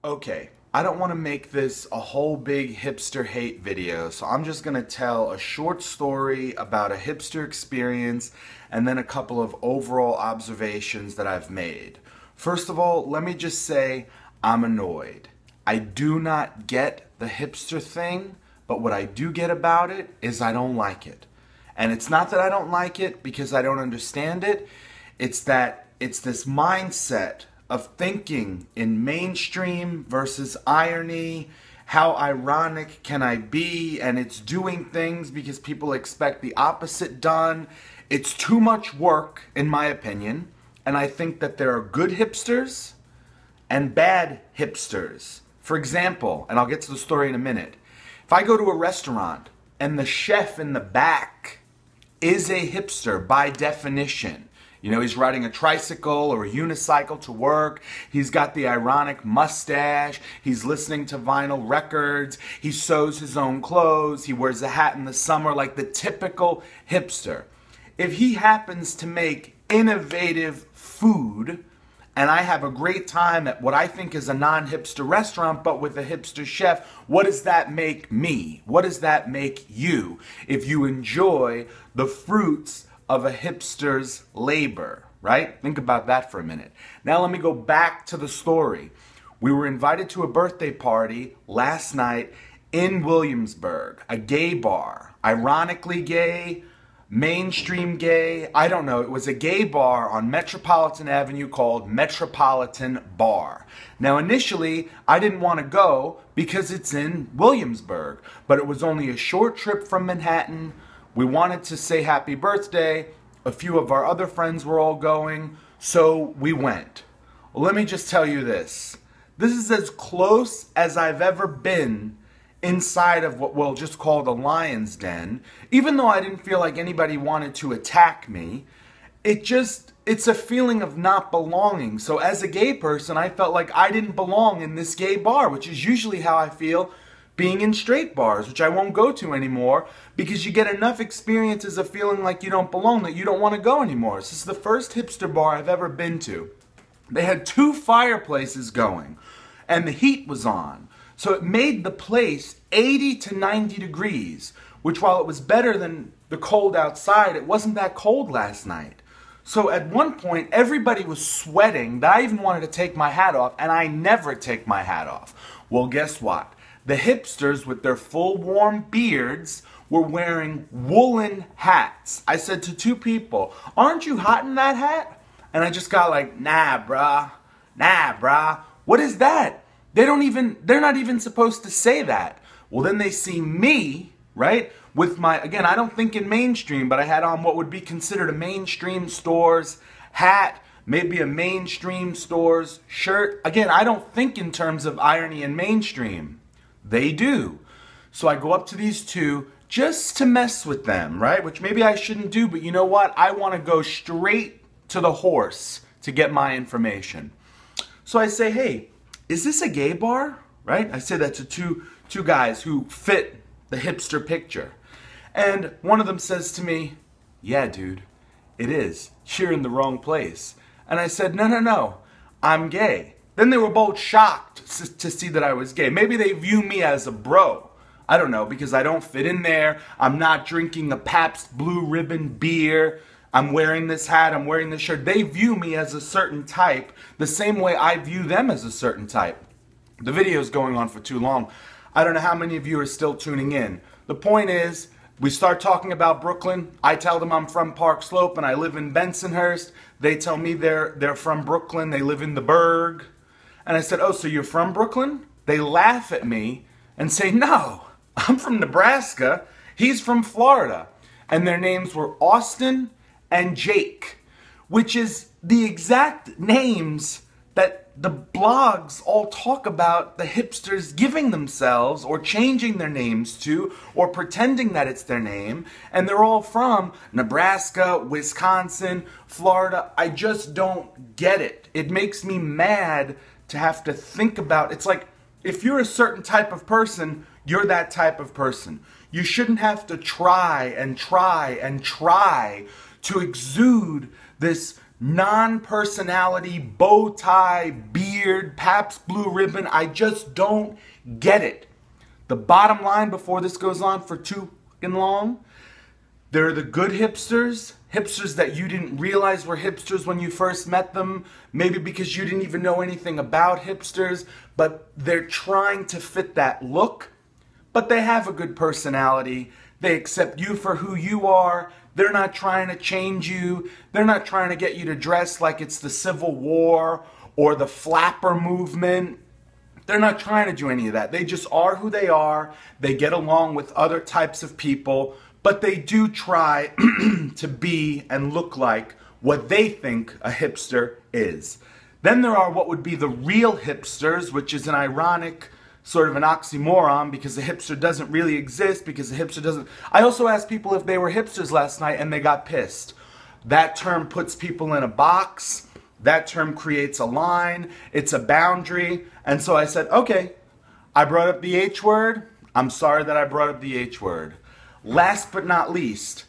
Okay, I don't want to make this a whole big hipster hate video, so I'm just going to tell a short story about a hipster experience and then a couple of overall observations that I've made. First of all, let me just say I'm annoyed. I do not get the hipster thing, but what I do get about it is I don't like it. And it's not that I don't like it because I don't understand it, it's that it's this mindset of thinking in mainstream versus irony. How ironic can I be? And it's doing things because people expect the opposite done. It's too much work, in my opinion. And I think that there are good hipsters and bad hipsters. For example, and I'll get to the story in a minute, if I go to a restaurant and the chef in the back is a hipster by definition, you know, he's riding a tricycle or a unicycle to work. He's got the ironic mustache. He's listening to vinyl records. He sews his own clothes. He wears a hat in the summer like the typical hipster. If he happens to make innovative food and I have a great time at what I think is a non-hipster restaurant but with a hipster chef, what does that make me? What does that make you if you enjoy the fruits of a hipster's labor, right? Think about that for a minute. Now let me go back to the story. We were invited to a birthday party last night in Williamsburg, a gay bar. Ironically gay, mainstream gay, I don't know. It was a gay bar on Metropolitan Avenue called Metropolitan Bar. Now initially, I didn't want to go because it's in Williamsburg, but it was only a short trip from Manhattan. We wanted to say happy birthday. A few of our other friends were all going, so we went. Well, let me just tell you this. This is as close as I've ever been inside of what we'll just call the lion's den. Even though I didn't feel like anybody wanted to attack me, it's a feeling of not belonging. So as a gay person, I felt like I didn't belong in this gay bar, which is usually how I feel being in straight bars, which I won't go to anymore because you get enough experiences of feeling like you don't belong that you don't want to go anymore. So this is the first hipster bar I've ever been to. They had 2 fireplaces going and the heat was on. So it made the place 80 to 90 degrees, which while it was better than the cold outside, it wasn't that cold last night. So at one point, everybody was sweating that I even wanted to take my hat off, and I never take my hat off. Well, guess what? The hipsters with their full warm beards were wearing woolen hats. I said to 2 people, aren't you hot in that hat? And I just got like, nah brah, what is that? They're not even supposed to say that. Well, then they see me, right? With my, again, I don't think in mainstream, but I had on what would be considered a mainstream store's hat, maybe a mainstream store's shirt. Again, I don't think in terms of irony and mainstream. They do. So I go up to these 2 just to mess with them, right? Which maybe I shouldn't do, but you know what? I want to go straight to the horse to get my information. So I say, hey, is this a gay bar? Right? I say that to two guys who fit the hipster picture. And one of them says to me, yeah, dude, it is. You're in the wrong place. And I said, no, I'm gay. Then they were both shocked to see that I was gay. Maybe they view me as a bro. I don't know, because I don't fit in there. I'm not drinking a Pabst Blue Ribbon beer. I'm wearing this hat. I'm wearing this shirt. They view me as a certain type the same way I view them as a certain type. The video is going on for too long. I don't know how many of you are still tuning in. The point is, we start talking about Brooklyn. I tell them I'm from Park Slope and I live in Bensonhurst. They tell me they're from Brooklyn. They live in the Burgh. And I said, oh, so you're from Brooklyn? They laugh at me and say, no, I'm from Nebraska. He's from Florida. And their names were Austin and Jake, which is the exact names that the blogs all talk about the hipsters giving themselves or changing their names to or pretending that it's their name. And they're all from Nebraska, Wisconsin, Florida. I just don't get it. It makes me mad to have to think about. It's like if you're a certain type of person, you're that type of person. You shouldn't have to try and try and try to exude this non-personality, bow tie, beard, Pabst Blue Ribbon. I just don't get it. The bottom line before this goes on for too long, there are the good hipsters, hipsters that you didn't realize were hipsters when you first met them, maybe because you didn't even know anything about hipsters, but they're trying to fit that look, but they have a good personality. They accept you for who you are. They're not trying to change you. They're not trying to get you to dress like it's the Civil War or the flapper movement. They're not trying to do any of that. They just are who they are. They get along with other types of people, but they do try to be and look like what they think a hipster is. Then there are what would be the real hipsters, which is an ironic sort of an oxymoron because the hipster doesn't really exist, because the hipster doesn't... I also asked people if they were hipsters last night and they got pissed. That term puts people in a box. That term creates a line. It's a boundary. And so I said, okay, I brought up the H word. I'm sorry that I brought up the H word. Last but not least,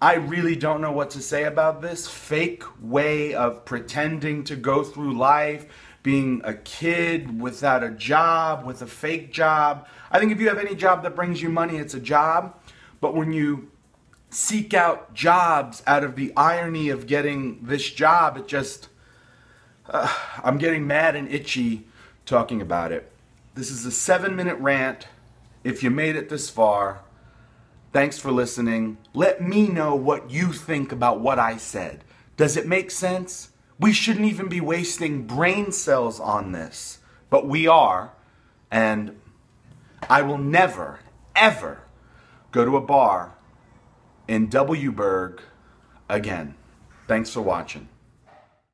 I really don't know what to say about this fake way of pretending to go through life, being a kid without a job, with a fake job. I think if you have any job that brings you money, it's a job. But when you seek out jobs out of the irony of getting this job, it just... I'm getting mad and itchy talking about it. This is a 7-minute rant. If you made it this far, thanks for listening. Let me know what you think about what I said. Does it make sense? We shouldn't even be wasting brain cells on this, but we are, and I will never, ever go to a bar in W-burg again. Thanks for watching.